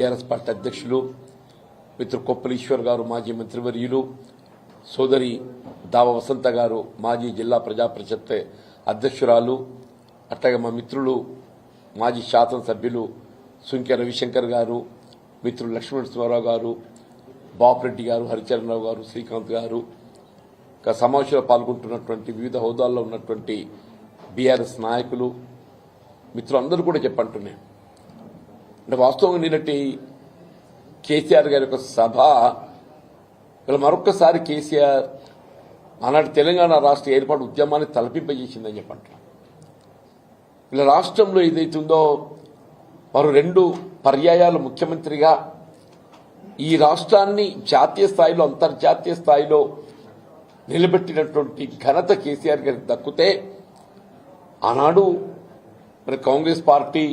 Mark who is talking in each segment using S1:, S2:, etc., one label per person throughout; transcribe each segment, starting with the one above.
S1: TRS party అధ్యక్షులు మిత్రుడు కొప్పుల ఈశ్వర్ గారు, మాజీ మంత్రివర్యులు, సోదరి దావ వసంత గారు, మాజీ జిల్లా ప్రజా పరిషత్ అధ్యక్షురాలు, అట్లాగే మా మిత్రులు మాజీ శాసనసభ్యులు సుంకె రవిశంకర్ గారు, మిత్రులు లక్ష్మణస్వరరావు గారు, బాపురెడ్డి గారు, హరిచరణరావు గారు, శ్రీకాంత్ గారు, సమావేశంలో పాల్గొంటున్నటువంటి వివిధ హోదాల్లో ఉన్నటువంటి బీఆర్ఎస్ నాయకులు, మిత్రులందరూ కూడా చెప్పంటున్నాను. అంటే వాస్తవంగా నిన్నటి కేసీఆర్ గారి యొక్క సభ ఇలా మరొక్కసారి కేసీఆర్ ఆనాటి తెలంగాణ రాష్ట్ర ఏర్పాటు ఉద్యమాన్ని తలపింపజేసిందని చెప్పంటున్నాను. ఇలా రాష్ట్రంలో ఏదైతుందో మరో 2 పర్యాయాలు ముఖ్యమంత్రిగా ఈ రాష్ట్రాన్ని జాతీయ స్థాయిలో అంతర్జాతీయ స్థాయిలో నిలబెట్టినటువంటి ఘనత కేసీఆర్ గారికి దక్కితే ఆనాడు మరి కాంగ్రెస్ పార్టీ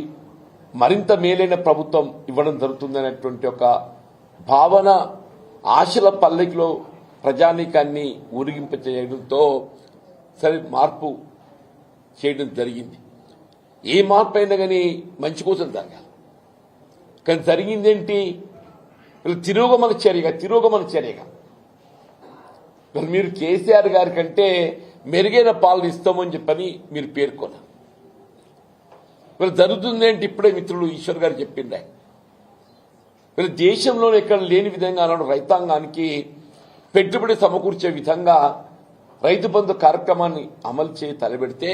S1: మరింత మేలైన ప్రభుత్వం ఇవ్వడం జరుగుతుందనేటువంటి ఒక భావన ఆశల పల్లకిలో ప్రజానీకాన్ని ఊరిగింప చేయడంతో సరే మార్పు చేయడం జరిగింది. ఏ మార్పు అయినా కానీ మంచి కోసం జరగాలి. కానీ జరిగిందేంటి? తిరోగమన చర్యగా మీరు కేసీఆర్ గారి కంటే మెరుగైన పాలన ఇస్తామని చెప్పని మీరు పేర్కొన్నారు. మరి జరుగుతుందేంటి? ఇప్పుడే మిత్రులు ఈశ్వర్ గారు చెప్పిండే మరి దేశంలో ఎక్కడ లేని విధంగా అన్నాడు రైతాంగానికి పెట్టుబడి సమకూర్చే విధంగా రైతు బంధు కార్యక్రమాన్ని అమలు చేసి తలబెడితే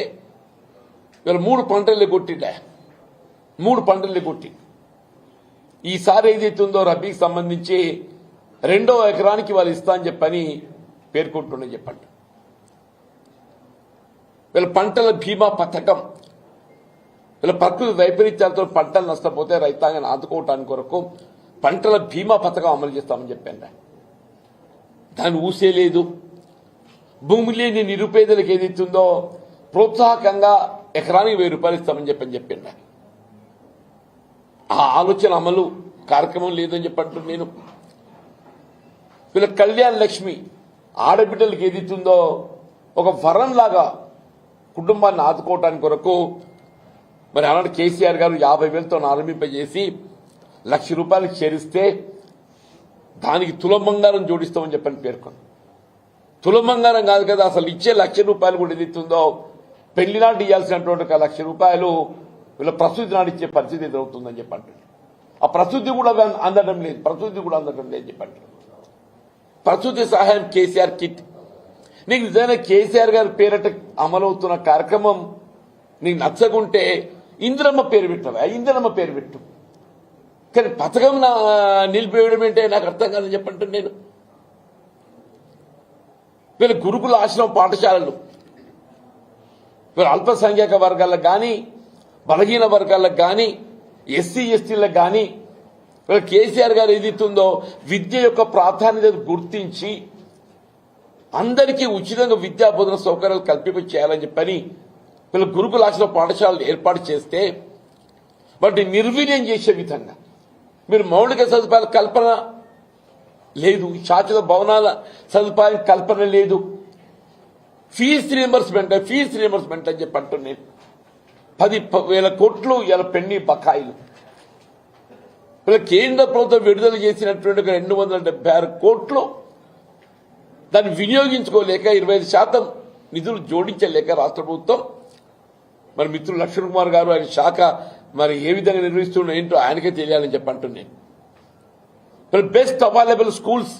S1: వీళ్ళు 3 పంటలే కొట్టిండే 3 పంటలే కొట్టి ఈసారి ఏదైతుందో రబీకి సంబంధించి 2వ ఎకరానికి వాళ్ళు ఇస్తా అని చెప్పని పేర్కొంటున్నా చెప్పండి. వీళ్ళ పంటల బీమా పథకం, వీళ్ళ ప్రకృతి వైపరీత్యాలతో పంటలు నష్టపోతే రైతాంగాన్ని ఆదుకోవటానికి కొరకు పంటల బీమా పథకం అమలు చేస్తామని చెప్పాను. దాన్ని ఊసేలేదు. భూమి లేని నిరుపేదలకు ఏదైతుందో ప్రోత్సాహకంగా ఎకరానికి 1000 రూపాయలు ఇస్తామని చెప్పిండు. ఆ ఆలోచన అమలు కార్యక్రమం లేదని చెప్పంటున్నాను నేను. వీళ్ళ కళ్యాణ లక్ష్మి ఆడబిడ్డలకు ఏదైతుందో ఒక వరంలాగా కుటుంబాన్ని ఆదుకోవటానికి కొరకు మరి ఆనాడు కేసీఆర్ గారు 50,000తో ఆరంభింపజేసి 1,00,000 రూపాయలకు చేరిస్తే దానికి తులం బంగారం జోడిస్తామని చెప్పని పేర్కొంది. తులం బంగారం కాదు కదా, అసలు ఇచ్చే 1,00,000 రూపాయలు కూడా ఏదైతుందో పెళ్లి నాటి ఇవ్వాల్సినటువంటి 1,00,000 రూపాయలు వీళ్ళ ప్రసూతి నాడు ఇచ్చే పరిస్థితి ఎదురవుతుందని చెప్పండి. ఆ ప్రసూతి కూడా అందడం లేదు చెప్పండి. ప్రసూతి సహాయం కేసీఆర్ కిట్ నీకు నిజంగా కేసీఆర్ గారి పేరట అమలవుతున్న కార్యక్రమం నీకు నచ్చకుంటే ఇందిరమ్మ పేరు పెట్టు. కానీ పథకం నిలిపివేయడం ఏంటే నాకు అర్థం కాదని చెప్పంటే నేను. వీళ్ళ గురుకుల ఆశ్రమ పాఠశాలలు వీళ్ళ అల్పసంఖ్యాక వర్గాలకు కానీ బలహీన వర్గాలకు కానీ ఎస్సీ ఎస్టీలకు కానీ వీళ్ళ కేసీఆర్ గారు ఏదైతుందో విద్య యొక్క ప్రాధాన్యత గుర్తించి అందరికీ ఉచితంగా విద్యా బోధన సౌకర్యాలు కల్పింప చేయాలని చెప్పని వీళ్ళ గురుకుల ఆశ్రమ పాఠశాలలు ఏర్పాటు చేస్తే వాటిని నిర్వీర్యం చేసే విధంగా మీరు మౌలిక సదుపాయాల కల్పన లేదు, శాశ్వత భవనాల సదుపాయం కల్పన లేదు, ఫీజు రియంబర్స్మెంట్ అని చెప్పి అంటున్నాను. 10,000 కోట్లు ఇలా పెండింగ్ బకాయిలు. వీళ్ళ కేంద్ర ప్రభుత్వం విడుదల చేసినటువంటి 276 కోట్లు దాన్ని వినియోగించుకోలేక 25% నిధులు జోడించలేక రాష్ట్ర ప్రభుత్వం మరి మిత్రులు లక్ష్మణ్ కుమార్ గారు ఆయన శాఖ మరి ఏ విధంగా నిర్వహిస్తున్నా ఏంటో ఆయనకే తెలియాలని చెప్పి అంటున్నాను. మరి బెస్ట్ అవైలబుల్ స్కూల్స్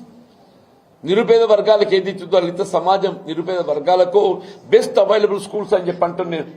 S1: నిరుపేద వర్గాలకు ఏదైతుందో దళిత సమాజం నిరుపేద వర్గాలకు బెస్ట్ అవైలబుల్ స్కూల్స్ అని చెప్పి అంటున్నాను.